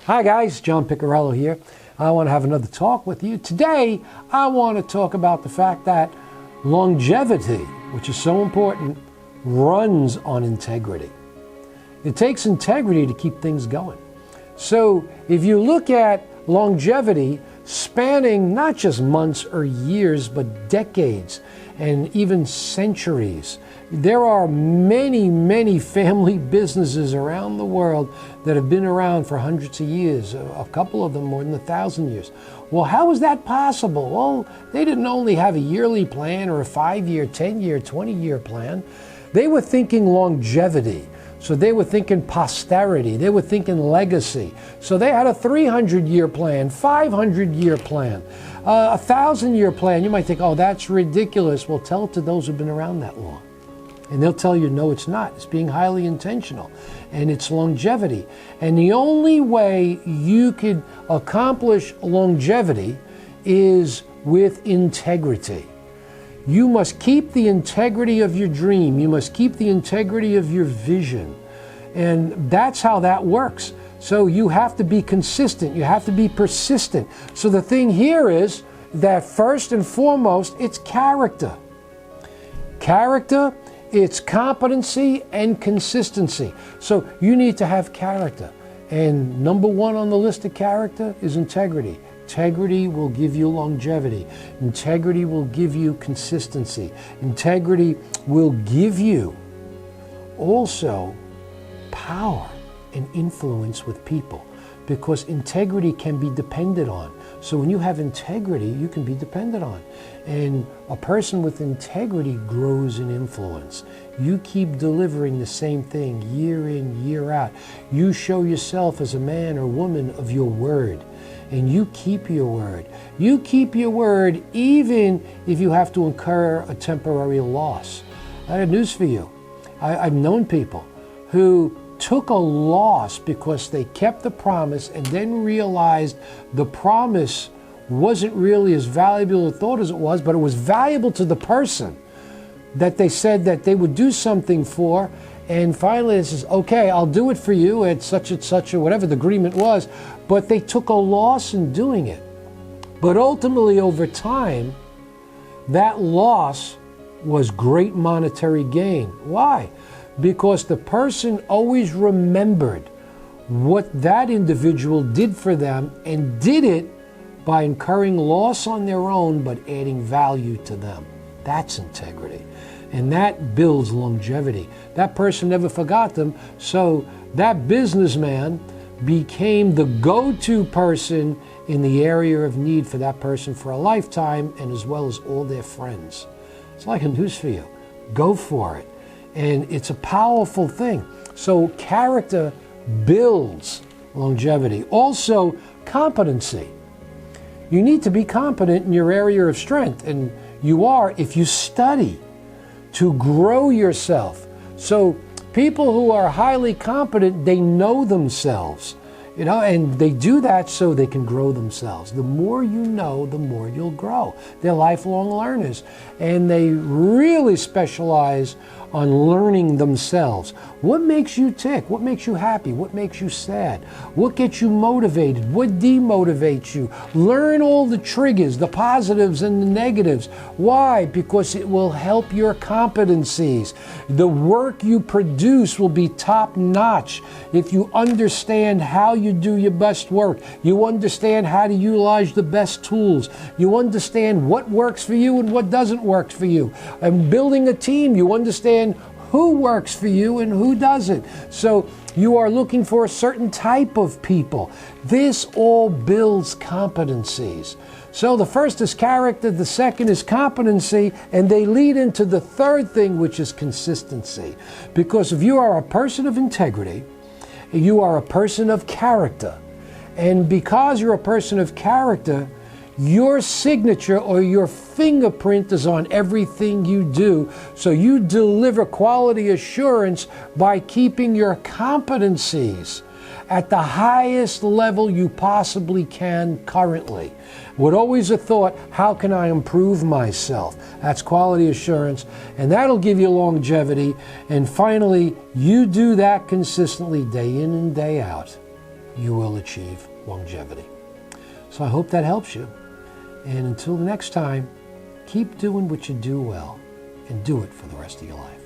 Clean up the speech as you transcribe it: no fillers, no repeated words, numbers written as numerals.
Hi guys, John Picarello here. I want to have another talk with you. Today, I want to talk about the fact that longevity, which is so important, runs on integrity. It takes integrity to keep things going. So if you look at longevity spanning not just months or years, but decades and even centuries, there are many, many family businesses around the world that have been around for hundreds of years, a couple of them more than 1,000 years. Well, how is that possible? Well, they didn't only have a yearly plan or a 5-year, 10-year, 20-year plan. They were thinking longevity. So they were thinking posterity. They were thinking legacy. So they had a 300-year plan, 500-year plan, a 1,000-year plan. You might think, oh, that's ridiculous. Well, tell it to those who've been around that long. And they'll tell you, no, it's not. It's being highly intentional. And it's longevity. And the only way you could accomplish longevity is with integrity. You must keep the integrity of your dream. You must keep the integrity of your vision. And that's how that works. So you have to be consistent. You have to be persistent. So the thing here is that first and foremost, it's character. Character, it's competency and consistency. So you need to have character. And number one on the list of character is integrity. Integrity will give you longevity. Integrity will give you consistency. Integrity will give you also power and influence with people, because integrity can be depended on. So when you have integrity, you can be depended on. And a person with integrity grows in influence. You keep delivering the same thing year in, year out. You show yourself as a man or woman of your word. And you keep your word. You keep your word even if you have to incur a temporary loss. I have news for you. I've known people who took a loss because they kept the promise and then realized the promise wasn't really as valuable as they thought as it was, but it was valuable to the person that they said that they would do something for. And finally it says, okay, I'll do it for you at such and such or whatever the agreement was, but they took a loss in doing it. But ultimately over time, that loss was great monetary gain. Why? Because the person always remembered what that individual did for them and did it by incurring loss on their own, but adding value to them. That's integrity. And that builds longevity. That person never forgot them, so that businessman became the go-to person in the area of need for that person for a lifetime, and as well as all their friends. It's like a news for you. Go for it. And it's a powerful thing. So character builds longevity. Also, competency. You need to be competent in your area of strength, and you are if you study to grow yourself. So people who are highly competent, they know themselves, and they do that so they can grow themselves. The more you know, the more you'll grow. They're lifelong learners, and they really specialize on learning themselves. What makes you tick? What makes you happy? What makes you sad? What gets you motivated? What demotivates you? Learn all the triggers, the positives and the negatives. Why? Because it will help your competencies. The work you produce will be top-notch if you understand how you do your best work. You understand how to utilize the best tools. You understand what works for you and what doesn't work for you. And building a team, you understand who works for you and who doesn't. So you are looking for a certain type of people. This all builds competencies. So the first is character, the second is competency, and they lead into the third thing, which is consistency. Because if you are a person of integrity, you are a person of character. And because you're a person of character, your signature or your fingerprint is on everything you do. So you deliver quality assurance by keeping your competencies at the highest level you possibly can currently. With always a thought, how can I improve myself? That's quality assurance, and that'll give you longevity. And finally, you do that consistently day in and day out. you will achieve longevity. So I hope that helps you. And until the next time, keep doing what you do well and do it for the rest of your life.